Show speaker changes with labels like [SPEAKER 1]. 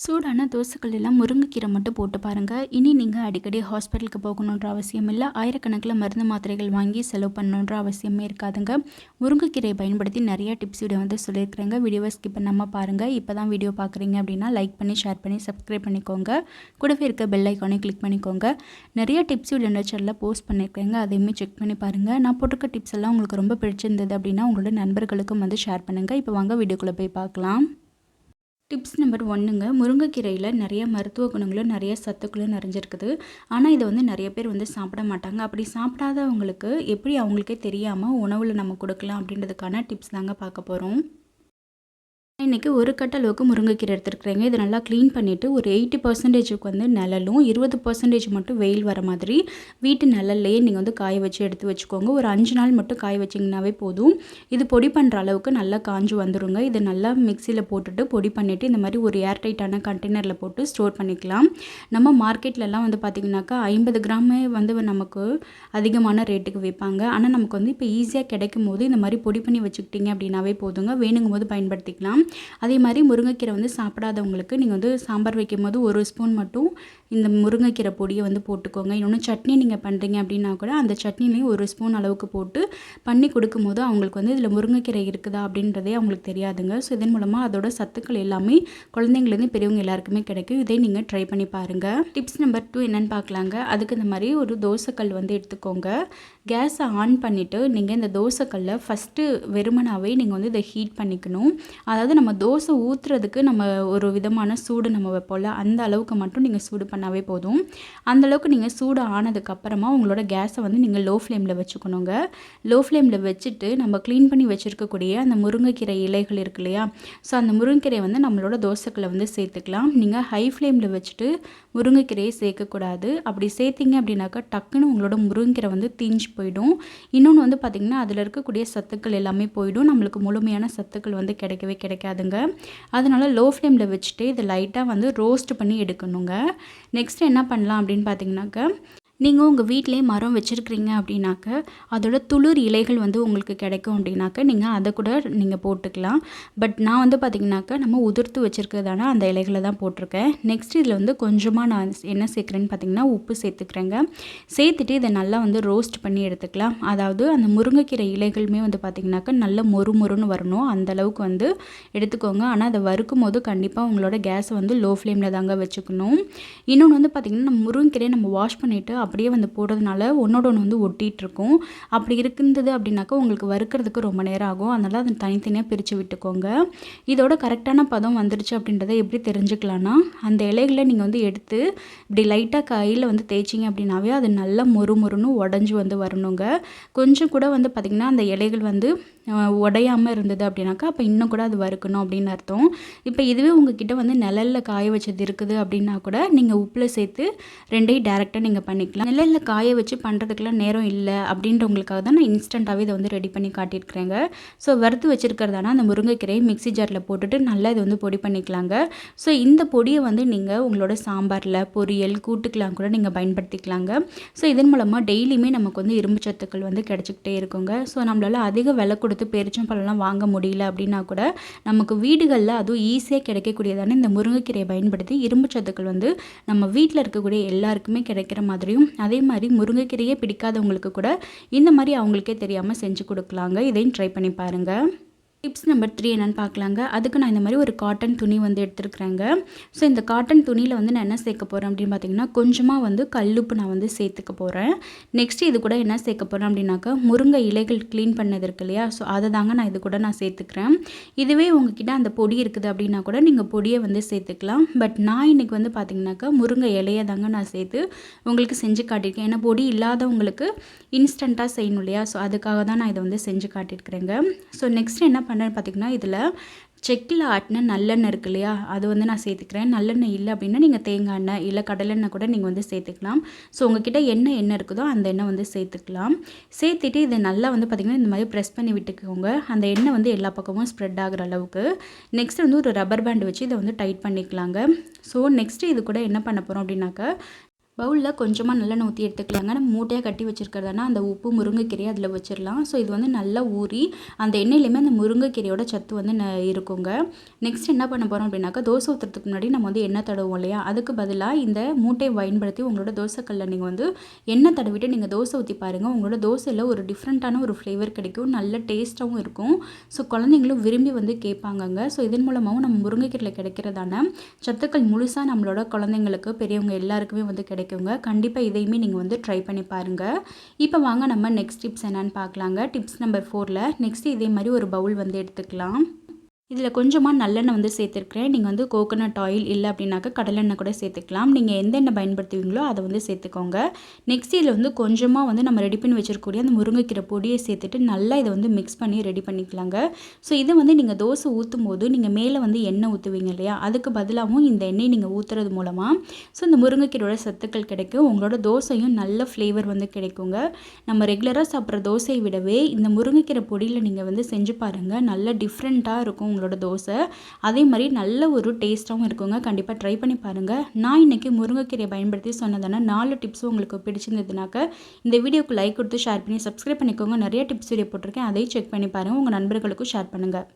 [SPEAKER 1] சூடான தோசைக்கல் எல்லாம் முருங்கைக்கீரை மட்டும் போட்டு பாருங்கள். இனி நீங்கள் அடிக்கடி ஹாஸ்பிட்டலுக்கு போகணுன்ற அவசியம் இல்லை. ஆயிரக்கணக்கில் மருந்து மாத்திரைகள் வாங்கி செலவு பண்ணணுன்ற அவசியமே இருக்காதுங்க. முருங்கைக்கீரையை பயன்படுத்தி நிறைய டிப்ஸ் வீடியோ வந்து சொல்லியிருக்கிறேங்க. வீடியோவை ஸ்கிப் பண்ணாமல் பாருங்கள். இப்போ தான் வீடியோ பார்க்குறீங்க அப்படின்னா லைக் பண்ணி, ஷேர் பண்ணி, சப்ஸ்கிரைப் பண்ணிக்கோங்க. கூடவே இருக்க பெல் ஐக்கானே கிளிக் பண்ணிக்கோங்க. நிறைய டிப்ஸ் வீடியோ இந்த சேனலில் போஸ்ட் பண்ணியிருக்கிறேங்க. அதையுமே செக் பண்ணி பாருங்கள். நான் போட்டிருக்க டிப்ஸ் எல்லாம் உங்களுக்கு ரொம்ப பிடிச்சிருந்தது அப்படின்னா உங்களோட நண்பர்களுக்கும் வந்து ஷேர் பண்ணுங்கள். இப்போ வாங்க வீடியோக்குள்ளே போய் பார்க்கலாம். டிப்ஸ் நம்பர் 1ங்க, முருங்கைக்கீரையில் நிறைய மருத்துவ குணங்களும் நிறைய சத்துக்களும் நிறைஞ்சிருக்குது. ஆனால் இதை வந்து நிறைய பேர் வந்து சாப்பிட மாட்டாங்க. அப்படி சாப்பிடாதவங்களுக்கு எப்படி அவங்களுக்கே தெரியாமல் உணவில் நம்ம கொடுக்கலாம் அப்படின்றதுக்கான டிப்ஸ் தாங்க பார்க்க போகிறோம். இன்றைக்கி ஒரு கட்ட அளவுக்கு முருங்கைக்கீரை எடுத்துருக்குறேங்க. இதை நல்லா க்ளீன் பண்ணிவிட்டு ஒரு 80% வந்து நிழலும் 20% மட்டும் வெயில் வர மாதிரி வீட்டு நிழல்லையே நீங்கள் வந்து காய வச்சு எடுத்து வச்சுக்கோங்க. ஒரு 5 நாள் மட்டும் காய வச்சிங்கனாவே போதும். இது பொடி பண்ணுற அளவுக்கு நல்லா காஞ்சு வந்துடுங்க. இதை நல்லா மிக்சியில் போட்டுட்டு பொடி பண்ணிவிட்டு இந்த மாதிரி ஒரு ஏர்டைட்டான கண்டெய்னரில் போட்டு ஸ்டோர் பண்ணிக்கலாம். நம்ம மார்க்கெட்லலாம் வந்து பார்த்திங்கனாக்கா 50 கிராமே வந்து நமக்கு அதிகமான ரேட்டுக்கு விற்பாங்க. ஆனால் நமக்கு வந்து இப்போ ஈஸியாக கிடைக்கும் போது இந்த மாதிரி பொடி பண்ணி வச்சுக்கிட்டிங்க அப்படின்னாவே போதுங்க. வேணுங்கும் போது பயன்படுத்திக்கலாம். அதே மாதிரி முருங்கைக்கீரை வந்து சாப்பிடாதவங்களுக்கு நீங்கள் வந்து சாம்பார் வைக்கும் போது 1 ஸ்பூன் மட்டும் இந்த முருங்கைக்கீரை பொடியை வந்து போட்டுக்கோங்க. இன்னொன்று சட்னி நீங்கள் பண்ணுறீங்க அப்படின்னா கூட அந்த சட்னிலையும் 1 ஸ்பூன் அளவுக்கு போட்டு பண்ணி கொடுக்கும்போது அவங்களுக்கு வந்து இதில் முருங்கைக்கீரை இருக்குதா அப்படின்றதே அவங்களுக்கு தெரியாதுங்க. ஸோ இதன் மூலமாக அதோட சத்துக்கள் எல்லாமே குழந்தைங்கலேருந்து பெரியவங்க எல்லாருக்குமே கிடைக்கும். இதை நீங்கள் ட்ரை பண்ணி பாருங்கள். டிப்ஸ் நம்பர் 2 என்னென்னு பார்க்கலாங்க. அதுக்கு இந்த மாதிரி ஒரு தோசைக்கல் வந்து எடுத்துக்கோங்க. கேஸை ஆன் பண்ணிவிட்டு நீங்கள் இந்த தோசைக்கல்லை ஃபஸ்ட்டு வெறுமனாவே நீங்கள் வந்து இதை ஹீட் பண்ணிக்கணும். அதாவது நம்ம தோசை ஊற்றுறதுக்கு நம்ம ஒரு விதமான சூடு நம்ம வைப்போம்ல, அந்த அளவுக்கு மட்டும் நீங்கள் சூடு பண்ணாவே போதும். அந்தளவுக்கு நீங்கள் சூடு ஆனதுக்கப்புறமா உங்களோட கேஸை வந்து நீங்கள் லோ ஃப்ளேமில் வச்சுக்கணுங்க. லோ ஃப்ளேமில் வச்சுட்டு நம்ம க்ளீன் பண்ணி வச்சுருக்கக்கூடிய அந்த முருங்கைக்கீரை இலைகள் இருக்கு இல்லையா, ஸோ அந்த முருங்கைக்கீரையை வந்து நம்மளோட தோசைக்கல்லை வந்து சேர்த்துக்கலாம். நீங்கள் ஹை ஃப்ளேமில் வச்சுட்டு முருங்கைக்கீரையை சேர்க்கக்கூடாது. அப்படி சேர்த்திங்க அப்படின்னாக்கா டக்குன்னு உங்களோட முருங்கைக்கீரை வந்து தீஞ்சு போயிடும். இன்னொன்று வந்து பார்த்திங்கன்னா அதில் இருக்கக்கூடிய சத்துக்கள் எல்லாமே போயிடும். நம்மளுக்கு முழுமையான சத்துக்கள் வந்து கிடைக்கவே கிடைக்காதுங்க. அதனால் லோ ஃப்ளேமில் வச்சுட்டு இதை லைட்டாக வந்து ரோஸ்ட் பண்ணி எடுக்கணுங்க. நெக்ஸ்ட் என்ன பண்ணலாம் அப்படின்னு பார்த்திங்கனாக்கா, நீங்கள் உங்கள் வீட்டிலே மரம் வச்சுருக்கிறீங்க அப்படின்னாக்க அதோட துளிர் இலைகள் வந்து உங்களுக்கு கிடைக்கும் அப்படின்னாக்க நீங்கள் அதை கூட நீங்கள் போட்டுக்கலாம். பட் நான் வந்து பார்த்திங்கனாக்கா நம்ம உதிர்த்து வச்சுருக்கிறதான அந்த இலைகளை தான் போட்டிருக்கேன். நெக்ஸ்ட் இதில் வந்து கொஞ்சமாக நான் என்ன சேர்க்குறேன்னு பார்த்திங்கன்னா உப்பு சேர்த்துக்கிறேங்க. சேர்த்துட்டு இதை நல்லா வந்து ரோஸ்ட் பண்ணி எடுத்துக்கலாம். அதாவது அந்த முருங்கைக்கீரை இலைகளுமே வந்து பார்த்திங்கனாக்கா நல்ல மொறுன்னு வரணும். அந்தளவுக்கு வந்து எடுத்துக்கோங்க. ஆனால் அதை வறுக்கும் போது கண்டிப்பாக உங்களோட கேஸை வந்து லோ ஃப்ளேமில் தாங்க வச்சுக்கணும். இன்னொன்று வந்து பார்த்திங்கன்னா நம்ம முருங்கைக்கீரையை நம்ம வாஷ் பண்ணிவிட்டு அப்படியே வந்து போடுறதுனால ஒன்றோட ஒன்று வந்து ஒட்டிகிட்ருக்கும். அப்படி இருந்தது அப்படின்னாக்கா உங்களுக்கு வறுக்கிறதுக்கு ரொம்ப நேரம் ஆகும். அதனால் அதை தனித்தனியாக பிரித்து விட்டுக்கோங்க. இதோட கரெக்டான பதம் வந்துடுச்சு அப்படின்றத எப்படி தெரிஞ்சுக்கலான்னா, அந்த இலைகளை நீங்கள் வந்து எடுத்து இப்படி லைட்டாக கையில் வந்து தேய்ச்சிங்க அப்படின்னாவே அது நல்லா மொறுன்னு உடஞ்சி வந்து வரணுங்க. கொஞ்சம் கூட வந்து பார்த்திங்கன்னா அந்த இலைகள் வந்து உடையாமல் இருந்தது அப்படின்னாக்கா அப்போ இன்னும் கூட அது வறுக்கணும் அப்படின்னு அர்த்தம். இப்போ இதுவே உங்ககிட்ட வந்து நிழலில் காய வச்சது இருக்குது அப்படின்னா கூட நீங்கள் உப்பில் சேர்த்து ரெண்டையும் டேரெக்டாக நீங்கள் பண்ணிக்கலாம். நிழலில் காய வச்சு பண்ணுறதுக்கெலாம் நேரம் இல்லை அப்படின்றவங்களுக்காக தான் நான் இன்ஸ்டண்ட்டாகவே இதை வந்து ரெடி பண்ணி காட்டியிருக்கிறேங்க. ஸோ வறுத்து வச்சுருக்கிறதான அந்த முருங்கைக்கீரையை மிக்ஸி ஜாரில் போட்டுட்டு நல்லா இதை வந்து பொடி பண்ணிக்கலாங்க. ஸோ இந்த பொடியை வந்து நீங்கள் உங்களோட சாம்பாரில், பொரியல், கூட்டுக்கெலாம் கூட நீங்கள் பயன்படுத்திக்கலாங்க. ஸோ இதன் மூலமாக டெய்லியுமே நமக்கு வந்து இரும்பு சத்துக்கள் வந்து கிடச்சிக்கிட்டே இருக்குங்க. ஸோ நம்மளால் அதிக விலை கொடுத்து பேரிச்சம்பழம்லாம் வாங்க முடியல அப்படின்னா கூட நமக்கு வீடுகளில் அதுவும் ஈஸியாக கிடைக்கக்கூடியதான இந்த முருங்கைக்கீரையை பயன்படுத்தி இரும்பு சத்துக்கள் வந்து நம்ம வீட்டில் இருக்கக்கூடிய எல்லாருக்குமே கிடைக்கிற மாதிரியும், அதே மாதிரி முருங்கைக்கீரையே பிடிக்காதவங்களுக்கு கூட இந்த மாதிரி அவங்களுக்கே தெரியாமல் செஞ்சு கொடுக்கலாங்க. இதையும் ட்ரை பண்ணி பாருங்கள். டிப்ஸ் நம்பர் 3 என்னென்னு பார்க்கலாங்க. அதுக்கு நான் இந்த மாதிரி ஒரு காட்டன் துணி வந்து எடுத்துருக்குறேங்க. ஸோ இந்த காட்டன் துணியில் வந்து நான் என்ன சேர்க்க போகிறேன் அப்படின்னு பார்த்தீங்கன்னா, கொஞ்சமாக வந்து கல்லுப்பு நான் வந்து சேர்த்துக்க போகிறேன். நெக்ஸ்ட்டு இது கூட என்ன சேர்க்க போகிறேன் அப்படின்னாக்கா, முருங்கை இலைகள் க்ளீன் பண்ணது இருக்கு இல்லையா, ஸோ அதை தாங்க நான் இது கூட நான் சேர்த்துக்கிறேன். இதுவே உங்ககிட்ட அந்த பொடி இருக்குது அப்படின்னா கூட நீங்கள் பொடியை வந்து சேர்த்துக்கலாம். பட் நான் இன்றைக்கி வந்து பார்த்திங்கனாக்கா முருங்கை இலையை தாங்க நான் சேர்த்து உங்களுக்கு செஞ்சு காட்டியிருக்கேன். ஏன்னா பொடி இல்லாதவங்களுக்கு இன்ஸ்டண்ட்டாக செய்யணும் இல்லையா, ஸோ அதுக்காக தான் நான் இதை வந்து செஞ்சு காட்டியிருக்கிறேங்க. ஸோ நெக்ஸ்ட் என்ன பண்ணுறேன்னு பார்த்திங்கன்னா, இதில் செக்கில் ஆட்டின நல்லெண்ணெய் இருக்கு இல்லையா, அது வந்து நான் சேர்த்துக்கிறேன். நல்லெண்ணெய் இல்லை அப்படின்னா நீங்கள் தேங்காய் எண்ணெய் இல்லை கடலெண்ணெய் கூட நீங்கள் வந்து சேர்த்துக்கலாம். ஸோ உங்ககிட்ட என்ன இருக்குதோ அந்த எண்ணெய் வந்து சேர்த்துக்கலாம். சேர்த்துட்டு இதை நல்லா வந்து பார்த்திங்கன்னா இந்த மாதிரி ப்ரெஸ் பண்ணி விட்டுக்கோங்க. அந்த எண்ணெய் வந்து எல்லா பக்கமும் ஸ்ப்ரெட் ஆகிற அளவுக்கு. நெக்ஸ்ட் வந்து ஒரு ரப்பர் பேண்ட் வச்சு இதை வந்து டைட் பண்ணிக்கலாங்க. ஸோ நெக்ஸ்ட்டு இது கூட என்ன பண்ண போகிறோம் அப்படின்னாக்கா, பவுலில் கொஞ்சமாக நல்லெண்ணெய் ஊற்றி எடுத்துக்கலாங்க. நம்ம மூட்டையாக கட்டி வச்சுருக்கிறதுனா அந்த உப்பு முருங்கைக்கீரையை அதில் வச்சிடலாம். ஸோ இது வந்து நல்லா ஊறி அந்த எண்ணெயிலையுமே அந்த முருங்கைக்கீரையோட சத்து வந்து இருக்குங்க. நெக்ஸ்ட் என்ன பண்ண போகிறோம் அப்படின்னாக்கா, தோசை ஊற்றுறதுக்கு முன்னாடி நம்ம வந்து எண்ணெய் தடவுவோம் இல்லையா, அதுக்கு பதிலாக இந்த மூட்டையை பயன்படுத்தி உங்களோட தோசைக்கல்லில் நீங்கள் வந்து எண்ணெய் தடவிட்டு நீங்கள் தோசை ஊற்றி பாருங்கள். உங்களோட தோசையில் ஒரு டிஃப்ரெண்ட்டான ஒரு ஃப்ளேவர் கிடைக்கும், நல்ல டேஸ்ட்டாகவும் இருக்கும். ஸோ குழந்தைங்களும் விரும்பி வந்து கேட்பாங்கங்க. ஸோ இதன் மூலமாகவும் நம்ம முருங்கைக்கீரையில் கிடைக்கிறதான சத்துக்கள் முழுசாக நம்மளோட குழந்தைங்களுக்கு பெரியவங்க எல்லாருக்குமே வந்து கிடைக்குங்க. கண்டிப்பாக இதையுமே நீங்கள் வந்து ட்ரை பண்ணி பாருங்கள். இப்போ வாங்க நம்ம நெக்ஸ்ட் டிப்ஸ் என்னன்னு பார்க்கலாங்க. டிப்ஸ் நம்பர் 4ல் நெக்ஸ்ட் இதே மாதிரி ஒரு பவுல் வந்து எடுத்துக்கலாம். இதில் கொஞ்சமாக நல்லெண்ணெய் வந்து சேர்த்துருக்கிறேன். நீங்கள் வந்து கோகோனட் ஆயில் இல்லை அப்படின்னாக்கா கடலெண்ணெய் கூட சேர்த்துக்கலாம். நீங்கள் எந்த எண்ணெய் பயன்படுத்துவீங்களோ அதை வந்து சேர்த்துக்கோங்க. நெக்ஸ்ட் இதில் வந்து கொஞ்சமாக வந்து நம்ம ரெடி பண்ணி வச்சிருக்கக்கூடிய அந்த முருங்கைக்கீரை பொடியை சேர்த்துட்டு நல்லா இதை வந்து மிக்ஸ் பண்ணி ரெடி பண்ணிக்கலாங்க. ஸோ இதை வந்து நீங்கள் தோசை ஊற்றும் போது நீங்கள் மேலே வந்து எண்ணெய் ஊற்றுவீங்க இல்லையா, அதுக்கு பதிலாகவும் இந்த எண்ணெய் நீங்கள் ஊற்றுறது மூலமாக ஸோ இந்த முருங்கைக்கீரையோட சத்துக்கள் கிடைக்கும். உங்களோட தோசையும் நல்ல ஃப்ளேவர் வந்து கிடைக்குங்க. நம்ம ரெகுலராக சாப்பிட்ற தோசையை விடவே இந்த முருங்கைக்கீரை பொடியில் நீங்கள் வந்து செஞ்சு பாருங்கள். நல்ல டிஃப்ரெண்ட்டாக இருக்கும் உங்களோட தோசை. அதே மாதிரி நல்ல ஒரு டேஸ்ட்டாகவும் இருக்குங்க. கண்டிப்பாக ட்ரை பண்ணி பாருங்கள். நான் இன்றைக்கி முருங்கைக்கீரையை பயன்படுத்தி சொன்னதான 4 டிப்ஸும் உங்களுக்கு பிடிச்சிருந்ததுனாக்க இந்த வீடியோக்கு லைக் கொடுத்து ஷேர் பண்ணி சப்ஸ்கிரைப் பண்ணிக்கோங்க. நிறைய டிப்ஸ் வீடியோ போட்டிருக்கேன், அதையும் செக் பண்ணி பாருங்கள். உங்கள் நண்பர்களுக்கும் ஷேர் பண்ணுங்கள்.